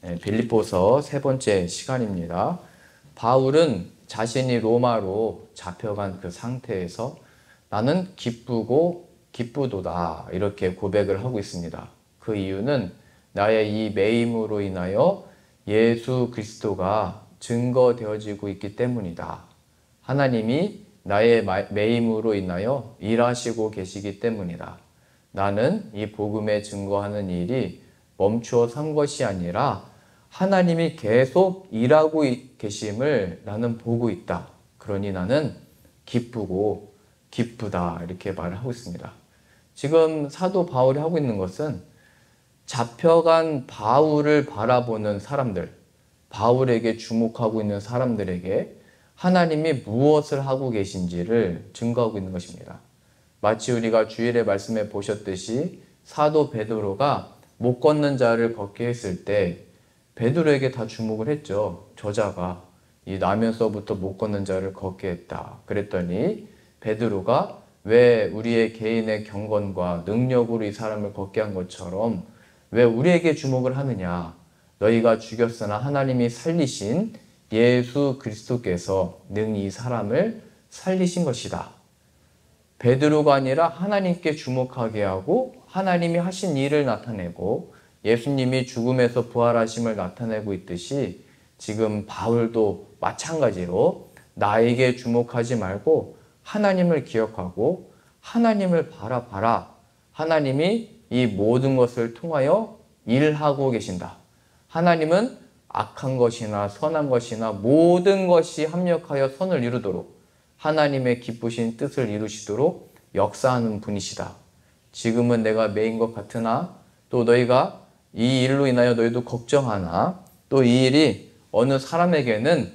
빌립보서 세 번째 시간입니다. 바울은 자신이 로마로 잡혀간 그 상태에서 나는 기쁘고 기쁘도다 이렇게 고백을 하고 있습니다. 그 이유는 나의 이 매임으로 인하여 예수 그리스도가 증거되어지고 있기 때문이다. 하나님이 나의 매임으로 인하여 일하시고 계시기 때문이다. 나는 이 복음에 증거하는 일이 멈추어 산 것이 아니라 하나님이 계속 일하고 계심을 나는 보고 있다. 그러니 나는 기쁘고 기쁘다 이렇게 말을 하고 있습니다. 지금 사도 바울이 하고 있는 것은 잡혀간 바울을 바라보는 사람들, 바울에게 주목하고 있는 사람들에게 하나님이 무엇을 하고 계신지를 증거하고 있는 것입니다. 마치 우리가 주일에 말씀해 보셨듯이 사도 베드로가 못 걷는 자를 걷게 했을 때 베드로에게 다 주목을 했죠. 저자가 이 나면서부터 못 걷는 자를 걷게 했다. 그랬더니 베드로가 왜 우리의 개인의 경건과 능력으로 이 사람을 걷게 한 것처럼 왜 우리에게 주목을 하느냐. 너희가 죽였으나 하나님이 살리신 예수 그리스도께서 능히 이 사람을 살리신 것이다. 베드로가 아니라 하나님께 주목하게 하고 하나님이 하신 일을 나타내고 예수님이 죽음에서 부활하심을 나타내고 있듯이 지금 바울도 마찬가지로 나에게 주목하지 말고 하나님을 기억하고 하나님을 바라봐라. 하나님이 이 모든 것을 통하여 일하고 계신다. 하나님은 악한 것이나 선한 것이나 모든 것이 합력하여 선을 이루도록 하나님의 기쁘신 뜻을 이루시도록 역사하는 분이시다. 지금은 내가 매인 것 같으나 또 너희가 이 일로 인하여 너희도 걱정하나 또 이 일이 어느 사람에게는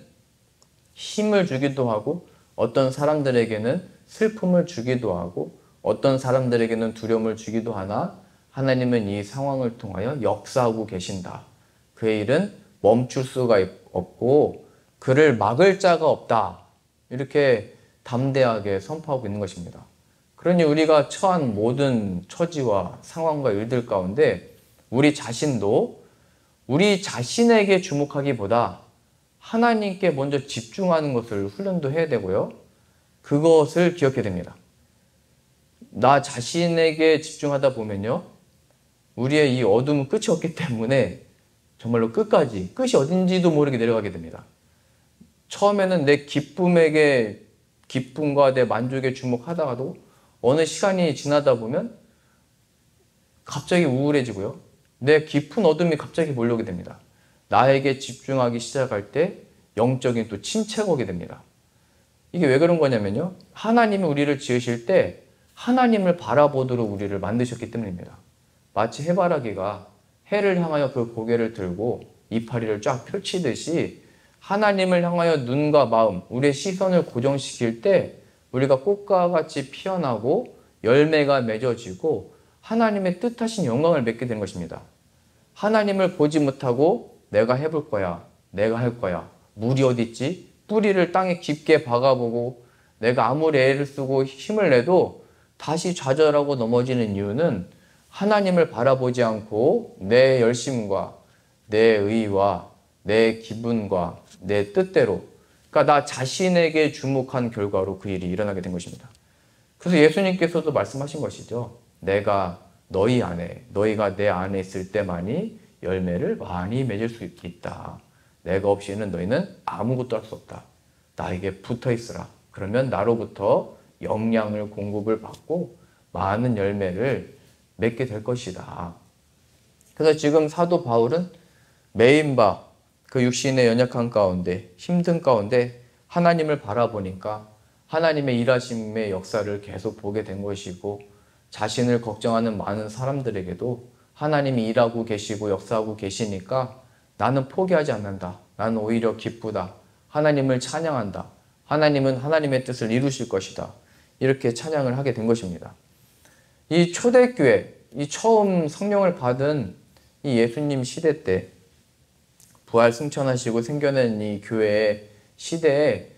힘을 주기도 하고 어떤 사람들에게는 슬픔을 주기도 하고 어떤 사람들에게는 두려움을 주기도 하나 하나님은 이 상황을 통하여 역사하고 계신다. 그의 일은 멈출 수가 없고 그를 막을 자가 없다. 이렇게 담대하게 선포하고 있는 것입니다. 그러니 우리가 처한 모든 처지와 상황과 일들 가운데 우리 자신도 우리 자신에게 주목하기보다 하나님께 먼저 집중하는 것을 훈련도 해야 되고요. 그것을 기억해야 됩니다. 나 자신에게 집중하다 보면요. 우리의 이 어둠은 끝이 없기 때문에 정말로 끝까지 끝이 어딘지도 모르게 내려가게 됩니다. 처음에는 내 기쁨과 내 만족에 주목하다가도 어느 시간이 지나다 보면 갑자기 우울해지고요. 내 깊은 어둠이 갑자기 몰려오게 됩니다. 나에게 집중하기 시작할 때 영적인 또 침체가 오게 됩니다. 이게 왜 그런 거냐면요. 하나님이 우리를 지으실 때 하나님을 바라보도록 우리를 만드셨기 때문입니다. 마치 해바라기가 해를 향하여 그 고개를 들고 이파리를 쫙 펼치듯이 하나님을 향하여 눈과 마음, 우리의 시선을 고정시킬 때 우리가 꽃과 같이 피어나고 열매가 맺어지고 하나님의 뜻하신 영광을 맺게 되는 것입니다. 하나님을 보지 못하고 내가 해볼 거야, 내가 할 거야, 물이 어디 있지? 뿌리를 땅에 깊게 박아보고 내가 아무리 애를 쓰고 힘을 내도 다시 좌절하고 넘어지는 이유는 하나님을 바라보지 않고 내 열심과 내 의와 내 기분과 내 뜻대로 그러니까 나 자신에게 주목한 결과로 그 일이 일어나게 된 것입니다. 그래서 예수님께서도 말씀하신 것이죠. 내가 너희 안에, 너희가 내 안에 있을 때만이 열매를 많이 맺을 수 있다. 내가 없이는 너희는 아무것도 할 수 없다. 나에게 붙어 있으라. 그러면 나로부터 영양을 공급을 받고 많은 열매를 맺게 될 것이다. 그래서 지금 사도 바울은 매인바 그 육신의 연약한 가운데 힘든 가운데 하나님을 바라보니까 하나님의 일하심의 역사를 계속 보게 된 것이고 자신을 걱정하는 많은 사람들에게도 하나님이 일하고 계시고 역사하고 계시니까 나는 포기하지 않는다. 나는 오히려 기쁘다. 하나님을 찬양한다. 하나님은 하나님의 뜻을 이루실 것이다. 이렇게 찬양을 하게 된 것입니다. 이 초대교회, 이 처음 성령을 받은 이 예수님 시대 때 부활 승천하시고 생겨난 이 교회의 시대에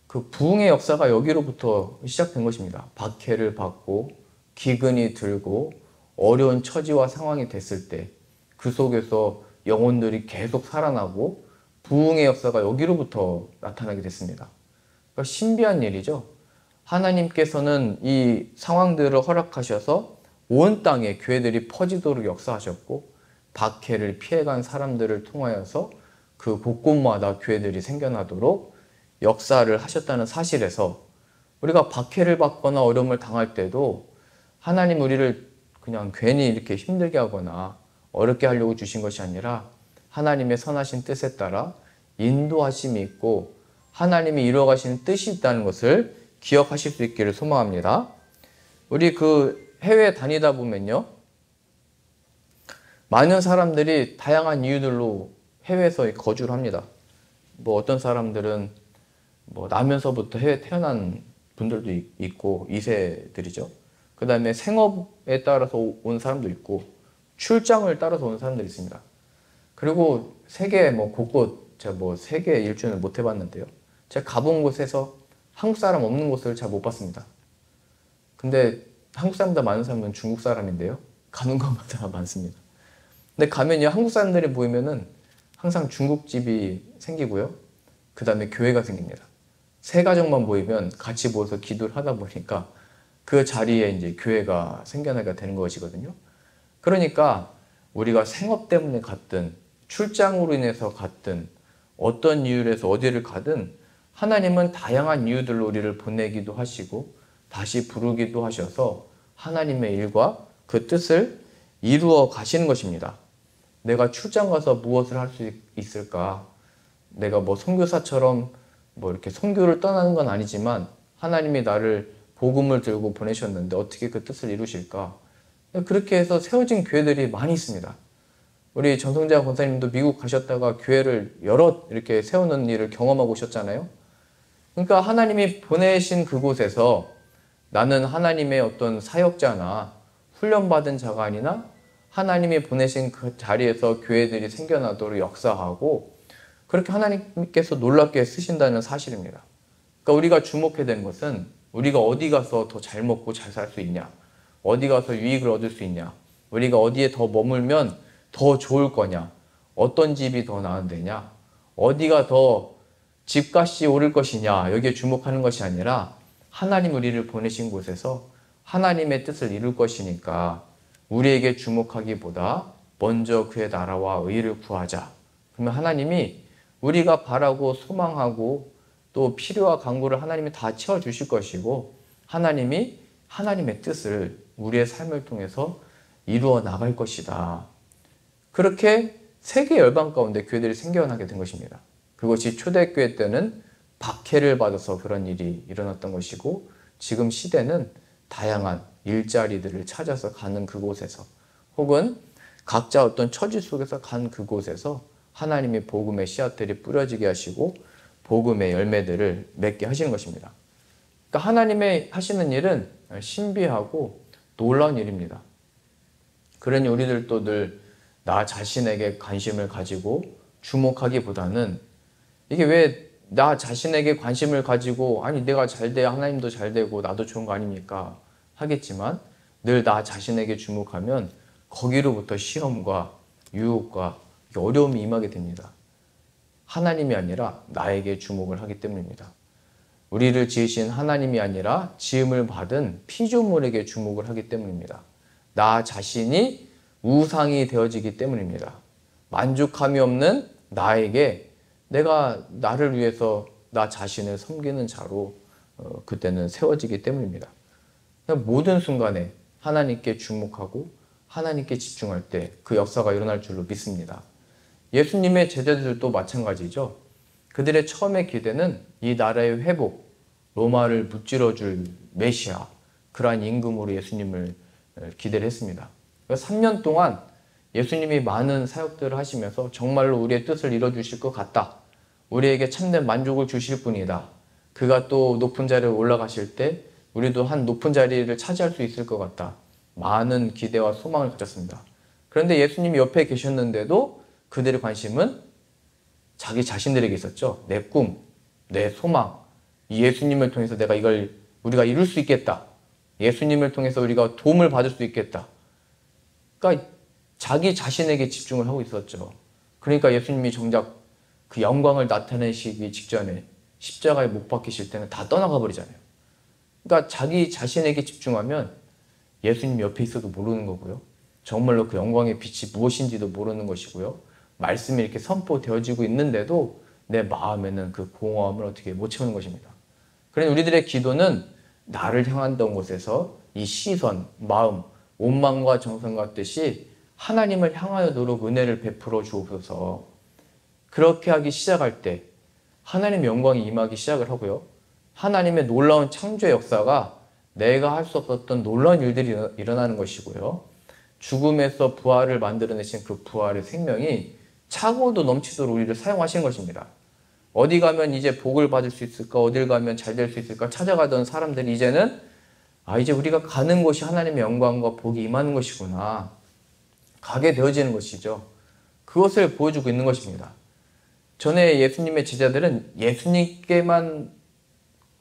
그 부흥의 역사가 여기로부터 시작된 것입니다. 박해를 받고 기근이 들고 어려운 처지와 상황이 됐을 때 그 속에서 영혼들이 계속 살아나고 부흥의 역사가 여기로부터 나타나게 됐습니다. 그러니까 신비한 일이죠. 하나님께서는 이 상황들을 허락하셔서 온 땅에 교회들이 퍼지도록 역사하셨고 박해를 피해간 사람들을 통하여서 그 곳곳마다 교회들이 생겨나도록 역사를 하셨다는 사실에서 우리가 박해를 받거나 어려움을 당할 때도 하나님 우리를 그냥 괜히 이렇게 힘들게 하거나 어렵게 하려고 주신 것이 아니라 하나님의 선하신 뜻에 따라 인도하심이 있고 하나님이 이루어 가시는 뜻이 있다는 것을 기억하실 수 있기를 소망합니다. 우리 그 해외 다니다 보면요, 많은 사람들이 다양한 이유들로 해외에서 거주를 합니다. 뭐 어떤 사람들은 뭐 나면서부터 해외 태어난 분들도 있고 2세들이죠. 그 다음에 생업에 따라서 온 사람도 있고 출장을 따라서 온 사람들이 있습니다. 그리고 세계 뭐 곳곳, 제가 뭐 세계 일주는 못 해봤는데요, 제가 가본 곳에서 한국 사람 없는 곳을 잘 못 봤습니다. 근데 한국 사람보다 많은 사람은 중국 사람인데요, 가는 곳마다 많습니다. 근데 가면요, 한국 사람들이 보이면은 항상 중국집이 생기고요, 그 다음에 교회가 생깁니다. 세 가정만 보이면 같이 모여서 기도를 하다 보니까 그 자리에 이제 교회가 생겨나게 되는 것이거든요. 그러니까 우리가 생업 때문에 갔든 출장으로 인해서 갔든 어떤 이유로 해서 어디를 가든 하나님은 다양한 이유들로 우리를 보내기도 하시고 다시 부르기도 하셔서 하나님의 일과 그 뜻을 이루어 가시는 것입니다. 내가 출장 가서 무엇을 할 수 있을까? 내가 뭐 선교사처럼 뭐 이렇게 선교를 떠나는 건 아니지만 하나님이 나를 복음을 들고 보내셨는데 어떻게 그 뜻을 이루실까? 그렇게 해서 세워진 교회들이 많이 있습니다. 우리 전성재 권사님도 미국 가셨다가 교회를 여러 이렇게 세우는 일을 경험하고 오셨잖아요. 그러니까 하나님이 보내신 그곳에서 나는 하나님의 어떤 사역자나 훈련받은 자가 아니라 하나님이 보내신 그 자리에서 교회들이 생겨나도록 역사하고 그렇게 하나님께서 놀랍게 쓰신다는 사실입니다. 그러니까 우리가 주목해야 되는 것은 우리가 어디 가서 더 잘 먹고 잘 살 수 있냐, 어디 가서 유익을 얻을 수 있냐, 우리가 어디에 더 머물면 더 좋을 거냐, 어떤 집이 더 나은 데냐, 어디가 더 집값이 오를 것이냐, 여기에 주목하는 것이 아니라 하나님 우리를 보내신 곳에서 하나님의 뜻을 이룰 것이니까 우리에게 주목하기보다 먼저 그의 나라와 의를 구하자. 그러면 하나님이 우리가 바라고 소망하고 또 필요와 간구를 하나님이 다 채워주실 것이고 하나님이 하나님의 뜻을 우리의 삶을 통해서 이루어 나갈 것이다. 그렇게 세계 열방 가운데 교회들이 생겨나게 된 것입니다. 그것이 초대교회 때는 박해를 받아서 그런 일이 일어났던 것이고 지금 시대는 다양한 일자리들을 찾아서 가는 그곳에서 혹은 각자 어떤 처지 속에서 간 그곳에서 하나님의 복음의 씨앗들이 뿌려지게 하시고 복음의 열매들을 맺게 하시는 것입니다. 그러니까 하나님의 하시는 일은 신비하고 놀라운 일입니다. 그러니 우리들도 늘 나 자신에게 관심을 가지고 주목하기보다는 이게 왜 나 자신에게 관심을 가지고 아니 내가 잘 돼야 하나님도 잘 되고 나도 좋은 거 아닙니까? 하겠지만 늘 나 자신에게 주목하면 거기로부터 시험과 유혹과 어려움이 임하게 됩니다. 하나님이 아니라 나에게 주목을 하기 때문입니다. 우리를 지으신 하나님이 아니라 지음을 받은 피조물에게 주목을 하기 때문입니다. 나 자신이 우상이 되어지기 때문입니다. 만족함이 없는 나에게 내가 나를 위해서 나 자신을 섬기는 자로 그때는 세워지기 때문입니다. 모든 순간에 하나님께 주목하고 하나님께 집중할 때 그 역사가 일어날 줄로 믿습니다. 예수님의 제자들도 마찬가지죠. 그들의 처음의 기대는 이 나라의 회복, 로마를 무찌러줄 메시아, 그러한 임금으로 예수님을 기대를 했습니다. 3년 동안 예수님이 많은 사역들을 하시면서 정말로 우리의 뜻을 이뤄주실 것 같다. 우리에게 참된 만족을 주실 분이다. 그가 또 높은 자리에 올라가실 때 우리도 한 높은 자리를 차지할 수 있을 것 같다. 많은 기대와 소망을 가졌습니다. 그런데 예수님이 옆에 계셨는데도 그들의 관심은 자기 자신들에게 있었죠. 내 꿈, 내 소망, 이 예수님을 통해서 내가 이걸 우리가 이룰 수 있겠다. 예수님을 통해서 우리가 도움을 받을 수 있겠다. 그러니까 자기 자신에게 집중을 하고 있었죠. 그러니까 예수님이 정작 그 영광을 나타내시기 직전에 십자가에 못 박히실 때는 다 떠나가 버리잖아요. 그러니까 자기 자신에게 집중하면 예수님 옆에 있어도 모르는 거고요. 정말로 그 영광의 빛이 무엇인지도 모르는 것이고요. 말씀이 이렇게 선포되어지고 있는데도 내 마음에는 그 공허함을 어떻게 못 채우는 것입니다. 그러니 우리들의 기도는 나를 향한던 곳에서 이 시선, 마음, 온 마음과 정성과 뜻이 하나님을 향하여 노력 은혜를 베풀어 주옵소서. 그렇게 하기 시작할 때 하나님의 영광이 임하기 시작을 하고요. 하나님의 놀라운 창조의 역사가 내가 할 수 없었던 놀라운 일들이 일어나는 것이고요. 죽음에서 부활을 만들어내신 그 부활의 생명이 차고도 넘치도록 우리를 사용하시는 것입니다. 어디 가면 이제 복을 받을 수 있을까? 어딜 가면 잘 될 수 있을까? 찾아가던 사람들이 이제는 이제 우리가 가는 곳이 하나님의 영광과 복이 임하는 것이구나. 가게 되어지는 것이죠. 그것을 보여주고 있는 것입니다. 전에 예수님의 제자들은 예수님께만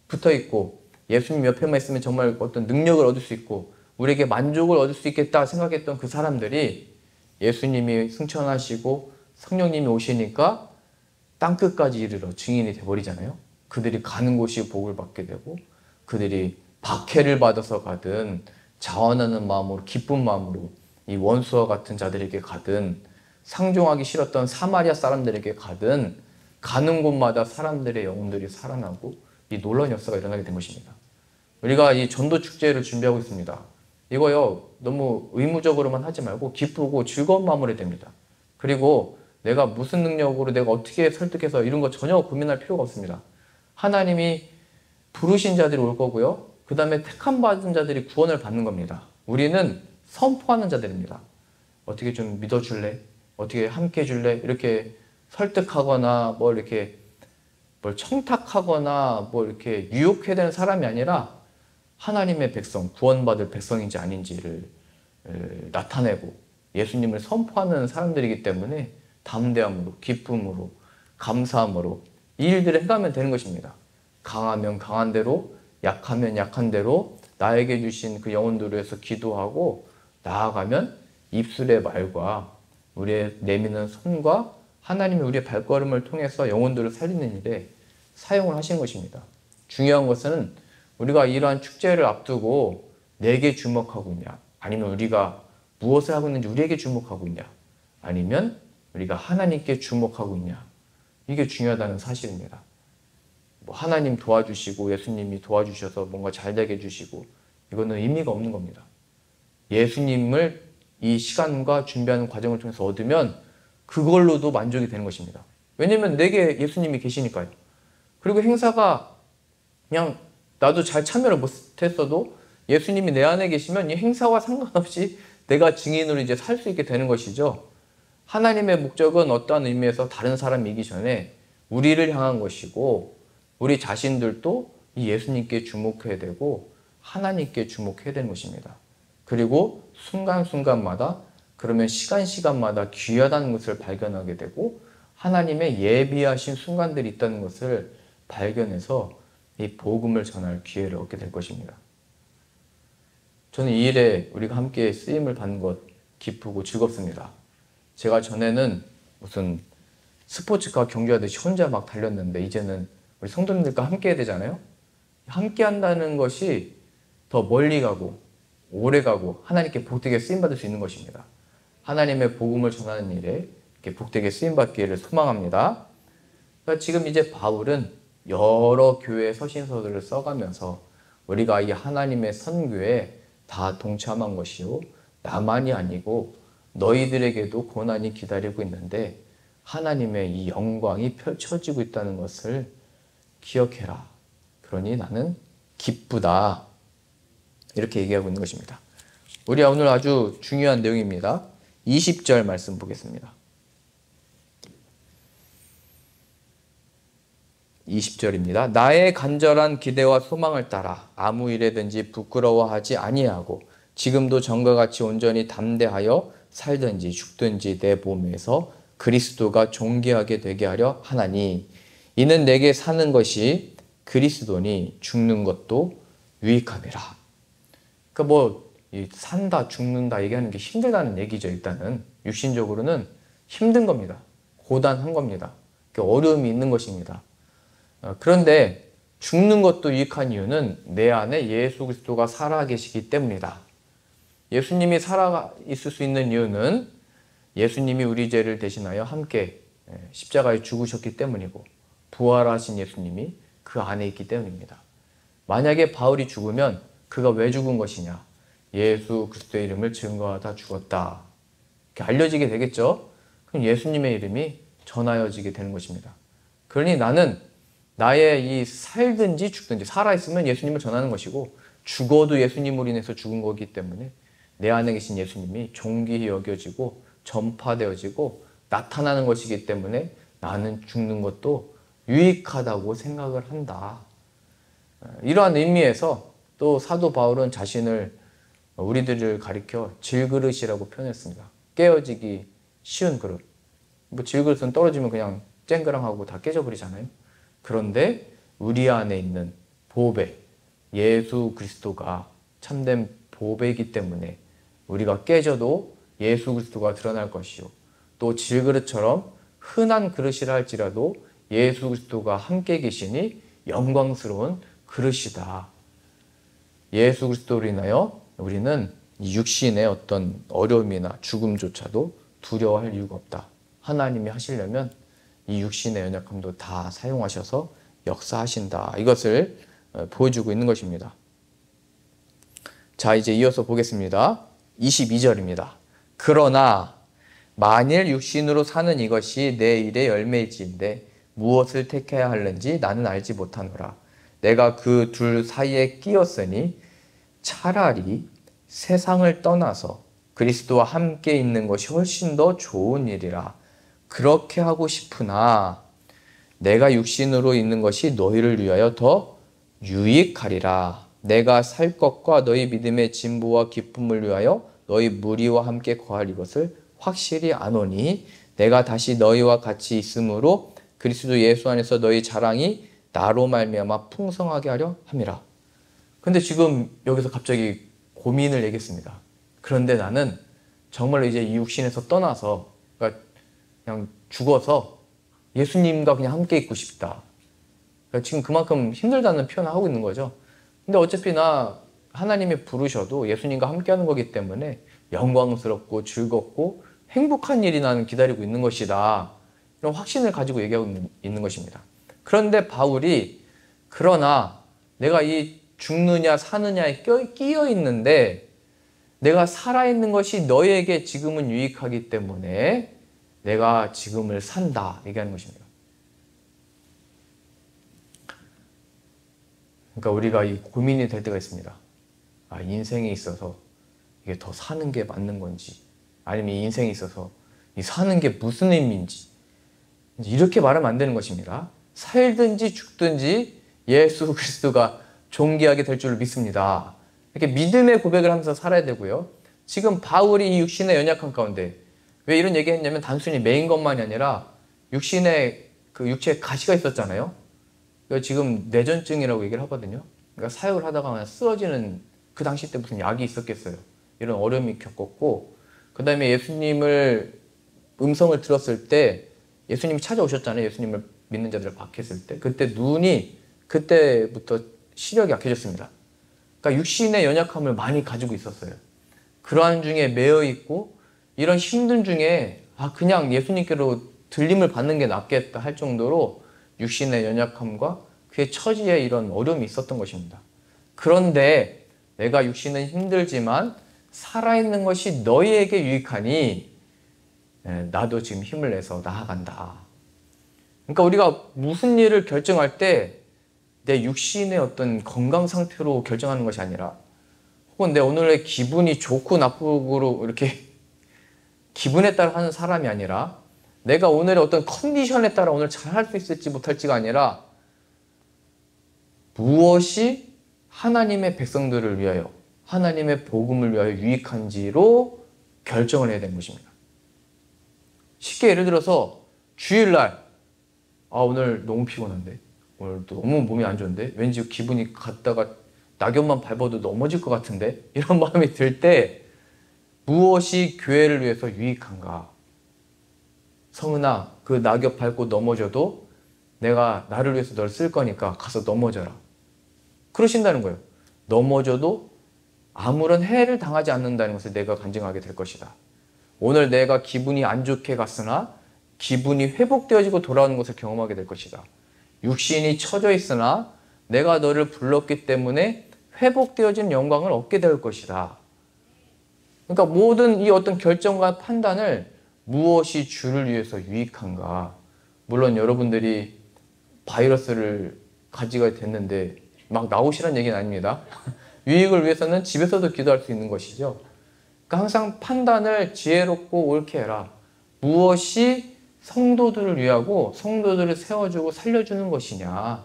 붙어 있고 예수님 옆에만 있으면 정말 어떤 능력을 얻을 수 있고 우리에게 만족을 얻을 수 있겠다 생각했던 그 사람들이 예수님이 승천하시고 성령님이 오시니까 땅끝까지 이르러 증인이 돼버리잖아요. 그들이 가는 곳이 복을 받게 되고 그들이 박해를 받아서 가든 자원하는 마음으로 기쁜 마음으로 이 원수와 같은 자들에게 가든 상종하기 싫었던 사마리아 사람들에게 가든 가는 곳마다 사람들의 영혼들이 살아나고 이 놀라운 역사가 일어나게 된 것입니다. 우리가 이 전도 축제를 준비하고 있습니다. 이거요 너무 의무적으로만 하지 말고 기쁘고 즐거운 마음으로 해야 됩니다. 그리고 내가 무슨 능력으로 내가 어떻게 설득해서 이런 거 전혀 고민할 필요가 없습니다. 하나님이 부르신 자들이 올 거고요. 그 다음에 택함 받은 자들이 구원을 받는 겁니다. 우리는 선포하는 자들입니다. 어떻게 좀 믿어줄래? 어떻게 함께 해줄래? 이렇게 설득하거나 이렇게 뭘 청탁하거나 이렇게 유혹해야 되는 사람이 아니라 하나님의 백성, 구원받을 백성인지 아닌지를 나타내고 예수님을 선포하는 사람들이기 때문에 담대함으로, 기쁨으로, 감사함으로 이 일들을 해가면 되는 것입니다. 강하면 강한 대로, 약하면 약한 대로 나에게 주신 그 영혼들을 위해서 기도하고 나아가면 입술의 말과 우리의 내미는 손과 하나님이 우리의 발걸음을 통해서 영혼들을 살리는 일에 사용을 하시는 것입니다. 중요한 것은 우리가 이러한 축제를 앞두고 내게 주목하고 있냐, 아니면 우리가 무엇을 하고 있는지 우리에게 주목하고 있냐, 아니면 우리가 하나님께 주목하고 있냐, 이게 중요하다는 사실입니다. 하나님 도와주시고 예수님이 도와주셔서 뭔가 잘되게 해주시고 이거는 의미가 없는 겁니다. 예수님을 이 시간과 준비하는 과정을 통해서 얻으면 그걸로도 만족이 되는 것입니다. 왜냐면 내게 예수님이 계시니까요. 그리고 행사가 그냥 나도 잘 참여를 못했어도 예수님이 내 안에 계시면 이 행사와 상관없이 내가 증인으로 이제 살 수 있게 되는 것이죠. 하나님의 목적은 어떠한 의미에서 다른 사람이 이기 전에 우리를 향한 것이고 우리 자신들도 이 예수님께 주목해야 되고 하나님께 주목해야 되는 것입니다. 그리고 순간순간마다 그러면 시간마다 귀하다는 것을 발견하게 되고 하나님의 예비하신 순간들이 있다는 것을 발견해서 이 복음을 전할 기회를 얻게 될 것입니다. 저는 이 일에 우리가 함께 쓰임을 받는 것 기쁘고 즐겁습니다. 제가 전에는 무슨 스포츠카 경주하듯이 혼자 막 달렸는데 이제는 우리 성도님들과 함께 해야 되잖아요. 함께 한다는 것이 더 멀리 가고 오래 가고 하나님께 복되게 쓰임받을 수 있는 것입니다. 하나님의 복음을 전하는 일에 이렇게 복되게 쓰임받기를 소망합니다. 그러니까 지금 이제 바울은 여러 교회 서신서들을 써가면서 우리가 이 하나님의 선교에 다 동참한 것이요 나만이 아니고 너희들에게도 고난이 기다리고 있는데 하나님의 이 영광이 펼쳐지고 있다는 것을 기억해라. 그러니 나는 기쁘다. 이렇게 얘기하고 있는 것입니다. 우리 오늘 아주 중요한 내용입니다. 20절 말씀 보겠습니다. 20절입니다. 나의 간절한 기대와 소망을 따라 아무 일에든지 부끄러워하지 아니하고 지금도 전과 같이 온전히 담대하여 살든지 죽든지 내 몸에서 그리스도가 존귀하게 되게 하려 하나니 이는 내게 사는 것이 그리스도니 죽는 것도 유익함이라. 그러니까 산다 죽는다 얘기하는 게 힘들다는 얘기죠. 일단은 육신적으로는 힘든 겁니다. 고단한 겁니다. 어려움이 있는 것입니다. 그런데 죽는 것도 유익한 이유는 내 안에 예수 그리스도가 살아계시기 때문이다. 예수님이 살아 있을 수 있는 이유는 예수님이 우리 죄를 대신하여 함께 십자가에 죽으셨기 때문이고 부활하신 예수님이 그 안에 있기 때문입니다. 만약에 바울이 죽으면 그가 왜 죽은 것이냐? 예수 그리스도의 이름을 증거하다 죽었다. 이렇게 알려지게 되겠죠? 그럼 예수님의 이름이 전하여지게 되는 것입니다. 그러니 나는 나의 이 살든지 죽든지 살아있으면 예수님을 전하는 것이고 죽어도 예수님으로 인해서 죽은 거기 때문에 내 안에 계신 예수님이 존귀히 여겨지고 전파되어지고 나타나는 것이기 때문에 나는 죽는 것도 유익하다고 생각을 한다. 이러한 의미에서 또 사도 바울은 자신을 우리들을 가리켜 질그릇이라고 표현했습니다. 깨어지기 쉬운 그릇. 뭐 질그릇은 떨어지면 그냥 쨍그랑하고 다 깨져버리잖아요. 그런데 우리 안에 있는 보배, 예수 그리스도가 참된 보배이기 때문에 우리가 깨져도 예수 그리스도가 드러날 것이요. 또 질그릇처럼 흔한 그릇이라 할지라도 예수 그리스도가 함께 계시니 영광스러운 그릇이다. 예수 그리스도로 인하여 우리는 육신의 어떤 어려움이나 죽음조차도 두려워할 이유가 없다. 하나님이 하시려면 이 육신의 연약함도 다 사용하셔서 역사하신다. 이것을 보여주고 있는 것입니다. 자, 이제 이어서 보겠습니다. 22절입니다. 그러나 만일 육신으로 사는 이것이 내 일의 열매일지인데 무엇을 택해야 하는지 나는 알지 못하노라. 내가 그 둘 사이에 끼었으니 차라리 세상을 떠나서 그리스도와 함께 있는 것이 훨씬 더 좋은 일이라. 그렇게 하고 싶으나 내가 육신으로 있는 것이 너희를 위하여 더 유익하리라. 내가 살 것과 너희 믿음의 진보와 기쁨을 위하여 너희 무리와 함께 거할 이것을 확실히 아노니 내가 다시 너희와 같이 있으므로 그리스도 예수 안에서 너희 자랑이 나로 말미암아 풍성하게 하려 함이라. 근데 지금 여기서 갑자기 고민을 얘기했습니다. 그런데 나는 정말로 이제 이 육신에서 떠나서 그러니까 그냥 죽어서 예수님과 그냥 함께 있고 싶다. 그러니까 지금 그만큼 힘들다는 표현을 하고 있는 거죠. 근데 어차피 나 하나님이 부르셔도 예수님과 함께 하는 거기 때문에 영광스럽고 즐겁고 행복한 일이 나는 기다리고 있는 것이다. 이런 확신을 가지고 얘기하고 있는 것입니다. 그런데 바울이 그러나 내가 이 죽느냐 사느냐에 끼어 있는데 내가 살아있는 것이 너희에게 지금은 유익하기 때문에 내가 지금을 산다 얘기하는 것입니다. 그러니까 우리가 이 고민이 될 때가 있습니다. 아, 인생에 있어서 이게 더 사는 게 맞는 건지 아니면 이 인생에 있어서 이 사는 게 무슨 의미인지 이렇게 말하면 안 되는 것입니다. 살든지 죽든지 예수 그리스도가 존귀하게 될 줄 믿습니다. 이렇게 믿음의 고백을 하면서 살아야 되고요. 지금 바울이 이 육신의 연약한 가운데 왜 이런 얘기 했냐면 단순히 매인 것만이 아니라 육신에 그 육체에 가시가 있었잖아요. 지금 뇌전증이라고 얘기를 하거든요. 그러니까 사역을 하다가 그냥 쓰러지는 그 당시 때 무슨 약이 있었겠어요. 이런 어려움이 겪었고 그 다음에 예수님을 음성을 들었을 때 예수님이 찾아오셨잖아요. 예수님을 믿는 자들을 박했을 때 그때 눈이 그때부터 시력이 약해졌습니다. 그러니까 육신의 연약함을 많이 가지고 있었어요. 그러한 중에 매여 있고 이런 힘든 중에 그냥 예수님께로 들림을 받는 게 낫겠다 할 정도로 육신의 연약함과 그의 처지에 이런 어려움이 있었던 것입니다. 그런데 내가 육신은 힘들지만 살아있는 것이 너희에게 유익하니 나도 지금 힘을 내서 나아간다. 그러니까 우리가 무슨 일을 결정할 때 내 육신의 어떤 건강 상태로 결정하는 것이 아니라 혹은 내 오늘의 기분이 좋고 나쁘고로 이렇게 기분에 따라 하는 사람이 아니라 내가 오늘의 어떤 컨디션에 따라 오늘 잘할 수 있을지 못할지가 아니라 무엇이 하나님의 백성들을 위하여 하나님의 복음을 위하여 유익한지로 결정을 해야 되는 것입니다. 쉽게 예를 들어서 주일날 오늘 너무 피곤한데 오늘 너무 몸이 안 좋은데 왠지 기분이 갔다가 낙엽만 밟아도 넘어질 것 같은데 이런 마음이 들 때 무엇이 교회를 위해서 유익한가? 성은아, 그 낙엽 밟고 넘어져도 내가 나를 위해서 널 쓸 거니까 가서 넘어져라. 그러신다는 거예요. 넘어져도 아무런 해를 당하지 않는다는 것을 내가 간증하게 될 것이다. 오늘 내가 기분이 안 좋게 갔으나 기분이 회복되어지고 돌아오는 것을 경험하게 될 것이다. 육신이 처져 있으나 내가 너를 불렀기 때문에 회복되어진 영광을 얻게 될 것이다. 그러니까 모든 이 어떤 결정과 판단을 무엇이 주를 위해서 유익한가. 물론 여러분들이 바이러스를 가지게 됐는데 막 나오시라는 얘기는 아닙니다. 유익을 위해서는 집에서도 기도할 수 있는 것이죠. 그러니까 항상 판단을 지혜롭고 옳게 해라. 무엇이 성도들을 위하고 성도들을 세워주고 살려주는 것이냐.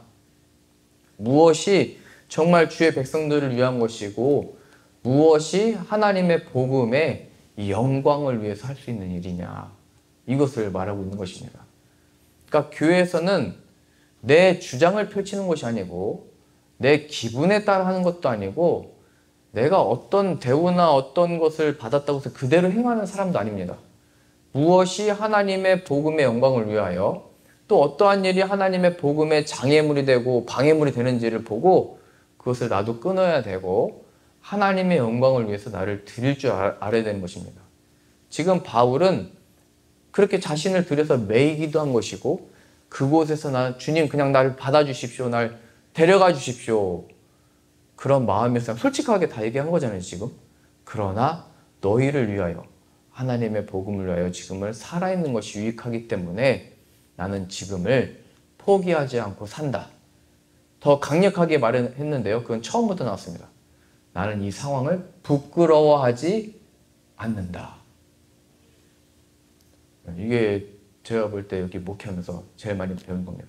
무엇이 정말 주의 백성들을 위한 것이고 무엇이 하나님의 복음의 이 영광을 위해서 할 수 있는 일이냐. 이것을 말하고 있는 것입니다. 그러니까 교회에서는 내 주장을 펼치는 것이 아니고 내 기분에 따라 하는 것도 아니고 내가 어떤 대우나 어떤 것을 받았다고 해서 그대로 행하는 사람도 아닙니다. 무엇이 하나님의 복음의 영광을 위하여 또 어떠한 일이 하나님의 복음의 장애물이 되고 방해물이 되는지를 보고 그것을 나도 끊어야 되고 하나님의 영광을 위해서 나를 드릴 줄 알아야 되는 것입니다. 지금 바울은 그렇게 자신을 들여서 매이기도 한 것이고 그곳에서 나 주님 그냥 나를 받아주십시오. 날 데려가 주십시오. 그런 마음에서 솔직하게 다 얘기한 거잖아요, 지금. 그러나 너희를 위하여 하나님의 복음을 위하여 지금을 살아있는 것이 유익하기 때문에 나는 지금을 포기하지 않고 산다. 더 강력하게 말했는데요. 그건 처음부터 나왔습니다. 나는 이 상황을 부끄러워하지 않는다. 이게 제가 볼 때 여기 목회하면서 제일 많이 배운 겁니다.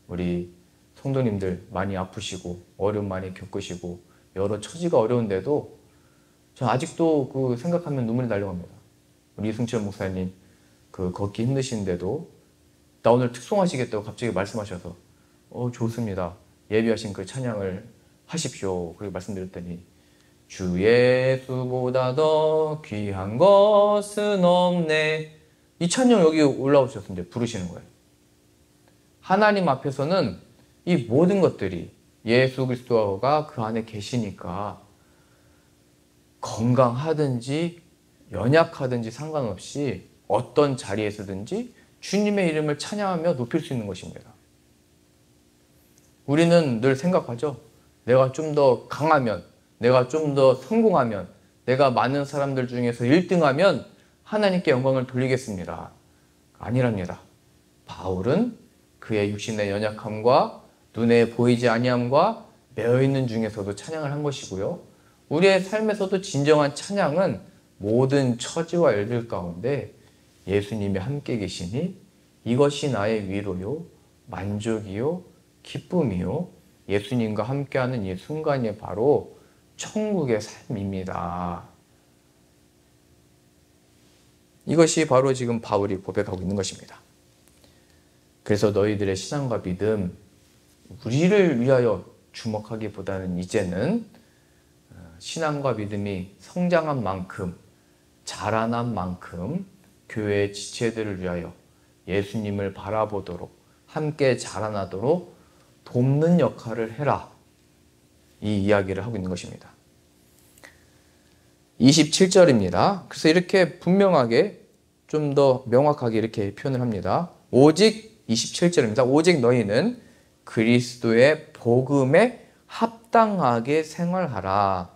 우리 성도님들 많이 아프시고 어려움 많이 겪으시고 여러 처지가 어려운데도 저 아직도 그 생각하면 눈물이 날려갑니다. 우리 이승철 목사님 그 걷기 힘드신데도 나 오늘 특송하시겠다고 갑자기 말씀하셔서 좋습니다. 예비하신 그 찬양을 하십시오. 그렇게 말씀드렸더니 주 예수보다 더 귀한 것은 없네. 이 찬양 여기 올라오셨는데 부르시는 거예요. 하나님 앞에서는 이 모든 것들이 예수 그리스도가 그 안에 계시니까 건강하든지 연약하든지 상관없이 어떤 자리에서든지 주님의 이름을 찬양하며 높일 수 있는 것입니다. 우리는 늘 생각하죠. 내가 좀 더 강하면, 내가 좀 더 성공하면, 내가 많은 사람들 중에서 1등하면 하나님께 영광을 돌리겠습니다. 아니랍니다. 바울은 그의 육신의 연약함과 눈에 보이지 아니함과 매어있는 중에서도 찬양을 한 것이고요. 우리의 삶에서도 진정한 찬양은 모든 처지와 일들 가운데 예수님이 함께 계시니 이것이 나의 위로요, 만족이요, 기쁨이요, 예수님과 함께하는 이 순간이 바로 천국의 삶입니다. 이것이 바로 지금 바울이 고백하고 있는 것입니다. 그래서 너희들의 신앙과 믿음, 우리를 위하여 주목하기보다는 이제는 신앙과 믿음이 성장한 만큼, 자라난 만큼 교회의 지체들을 위하여 예수님을 바라보도록 함께 자라나도록 돕는 역할을 해라. 이 이야기를 하고 있는 것입니다. 27절입니다. 그래서 이렇게 분명하게 좀 더 명확하게 이렇게 표현을 합니다. 오직 27절입니다. 오직 너희는 그리스도의 복음에 합당하게 생활하라.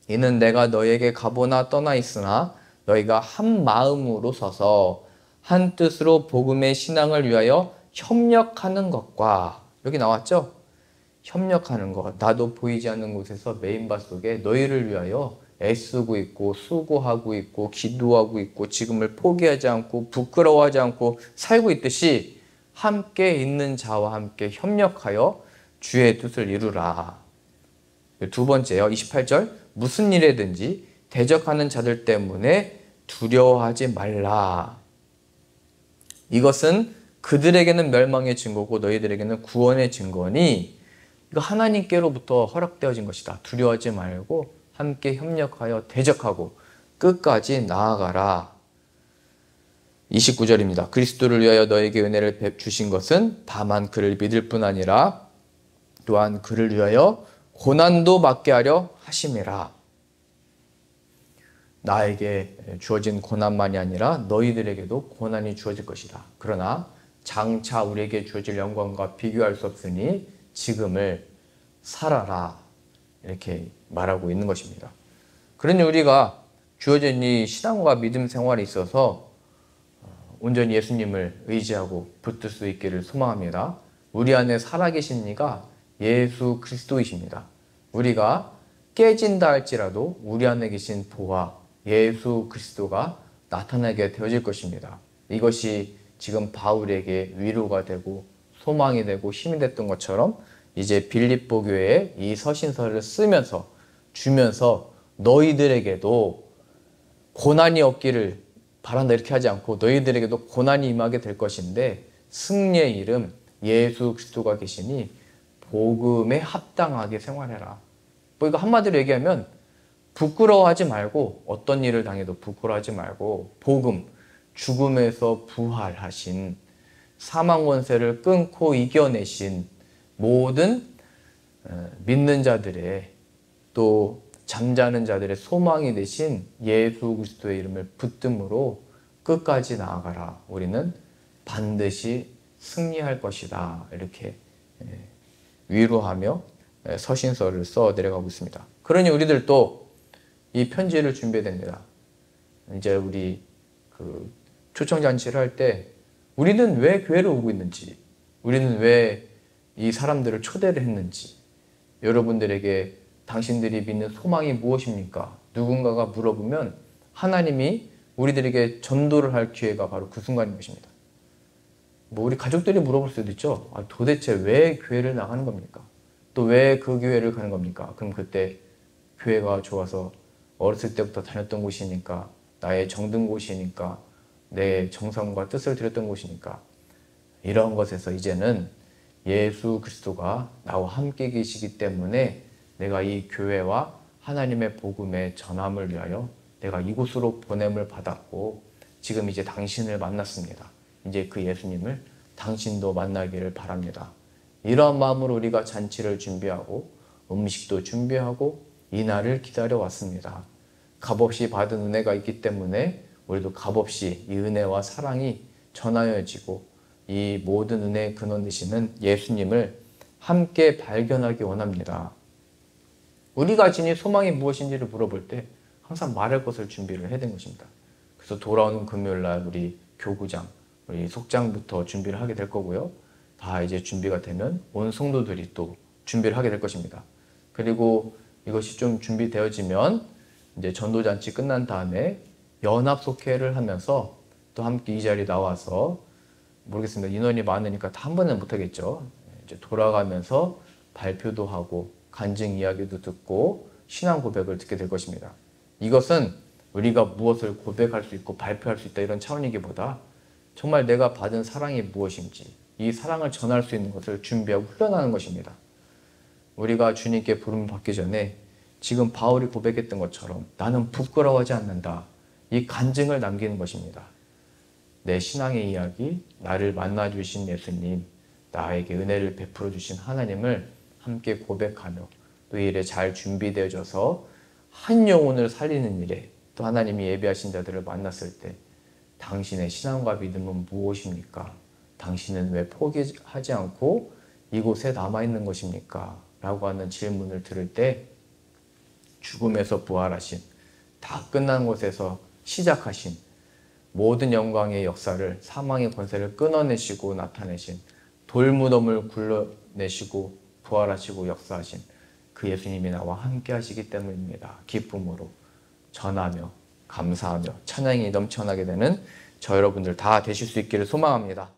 이는 내가 너희에게 가보나 떠나 있으나 너희가 한 마음으로 서서 한 뜻으로 복음의 신앙을 위하여 협력하는 것과 여기 나왔죠? 협력하는 것. 나도 보이지 않는 곳에서 메인바 속에 너희를 위하여 애쓰고 있고 수고하고 있고 기도하고 있고 지금을 포기하지 않고 부끄러워하지 않고 살고 있듯이 함께 있는 자와 함께 협력하여 주의 뜻을 이루라. 두 번째요. 28절 무슨 일에든지 대적하는 자들 때문에 두려워하지 말라. 이것은 그들에게는 멸망의 증거고 너희들에게는 구원의 증거니 이거 하나님께로부터 허락되어진 것이다. 두려워하지 말고 함께 협력하여 대적하고 끝까지 나아가라. 29절입니다. 그리스도를 위하여 너에게 은혜를 주신 것은 다만 그를 믿을 뿐 아니라 또한 그를 위하여 고난도 받게 하려 하심이라. 나에게 주어진 고난만이 아니라 너희들에게도 고난이 주어질 것이다. 그러나 장차 우리에게 주어질 영광과 비교할 수 없으니 지금을 살아라. 이렇게 말하고 있는 것입니다. 그러니 우리가 주어진 이 신앙과 믿음 생활에 있어서 온전히 예수님을 의지하고 붙들 수 있기를 소망합니다. 우리 안에 살아계신 이가 예수 그리스도이십니다. 우리가 깨진다 할지라도 우리 안에 계신 보화 예수 그리스도가 나타나게 되어질 것입니다. 이것이 지금 바울에게 위로가 되고 소망이 되고 힘이 됐던 것처럼 이제 빌립보 교회에 이 서신서를 쓰면서 주면서 너희들에게도 고난이 없기를 바란다 이렇게 하지 않고 너희들에게도 고난이 임하게 될 것인데 승리의 이름 예수 그리스도가 계시니 복음에 합당하게 생활해라. 뭐 이거 한마디로 얘기하면 부끄러워하지 말고 어떤 일을 당해도 부끄러워하지 말고 복음, 죽음에서 부활하신 사망 권세를 끊고 이겨내신 모든 믿는 자들의 또 잠자는 자들의 소망이 되신 예수 그리스도의 이름을 붙듦으로 끝까지 나아가라. 우리는 반드시 승리할 것이다. 이렇게 위로하며 서신서를 써 내려가고 있습니다. 그러니 우리들도 이 편지를 준비해야 됩니다. 이제 우리 그 초청잔치를 할 때 우리는 왜 교회를 오고 있는지, 우리는 왜 이 사람들을 초대를 했는지, 여러분들에게 당신들이 믿는 소망이 무엇입니까? 누군가가 물어보면 하나님이 우리들에게 전도를 할 기회가 바로 그 순간인 것입니다. 뭐 우리 가족들이 물어볼 수도 있죠. 도대체 왜 교회를 나가는 겁니까? 또 왜 그 교회를 가는 겁니까? 그럼 그때 교회가 좋아서 어렸을 때부터 다녔던 곳이니까, 나의 정든 곳이니까, 내 정성과 뜻을 들였던 곳이니까, 이런 것에서 이제는 예수 그리스도가 나와 함께 계시기 때문에 내가 이 교회와 하나님의 복음의 전함을 위하여 내가 이곳으로 보냄을 받았고 지금 이제 당신을 만났습니다. 이제 그 예수님을 당신도 만나기를 바랍니다. 이러한 마음으로 우리가 잔치를 준비하고 음식도 준비하고 이 날을 기다려 왔습니다. 값없이 받은 은혜가 있기 때문에 우리도 값없이 이 은혜와 사랑이 전하여지고 이 모든 은혜의 근원 되시는 예수님을 함께 발견하기 원합니다. 우리가 지닌 소망이 무엇인지를 물어볼 때 항상 말할 것을 준비를 해야 되는 것입니다. 그래서 돌아오는 금요일날 우리 교구장, 우리 속장부터 준비를 하게 될 거고요. 다 이제 준비가 되면 온 성도들이 또 준비를 하게 될 것입니다. 그리고 이것이 좀 준비되어지면 이제 전도잔치 끝난 다음에 연합 속회를 하면서 또 함께 이 자리에 나와서 모르겠습니다. 인원이 많으니까 다 한 번에 못하겠죠. 이제 돌아가면서 발표도 하고 간증 이야기도 듣고 신앙 고백을 듣게 될 것입니다. 이것은 우리가 무엇을 고백할 수 있고 발표할 수 있다 이런 차원이기보다 정말 내가 받은 사랑이 무엇인지 이 사랑을 전할 수 있는 것을 준비하고 훈련하는 것입니다. 우리가 주님께 부름을 받기 전에 지금 바울이 고백했던 것처럼 나는 부끄러워하지 않는다. 이 간증을 남기는 것입니다. 내 신앙의 이야기, 나를 만나주신 예수님, 나에게 은혜를 베풀어 주신 하나님을 함께 고백하며 또 이 일에 잘 준비되어져서 한 영혼을 살리는 일에 또 하나님이 예비하신 자들을 만났을 때 당신의 신앙과 믿음은 무엇입니까? 당신은 왜 포기하지 않고 이곳에 남아있는 것입니까? 라고 하는 질문을 들을 때 죽음에서 부활하신, 다 끝난 곳에서 시작하신 모든 영광의 역사를 사망의 권세를 끊어내시고 나타내신 돌무덤을 굴러내시고 부활하시고 역사하신 그 예수님이 나와 함께 하시기 때문입니다. 기쁨으로 전하며 감사하며 찬양이 넘쳐나게 되는 저 여러분들 다 되실 수 있기를 소망합니다.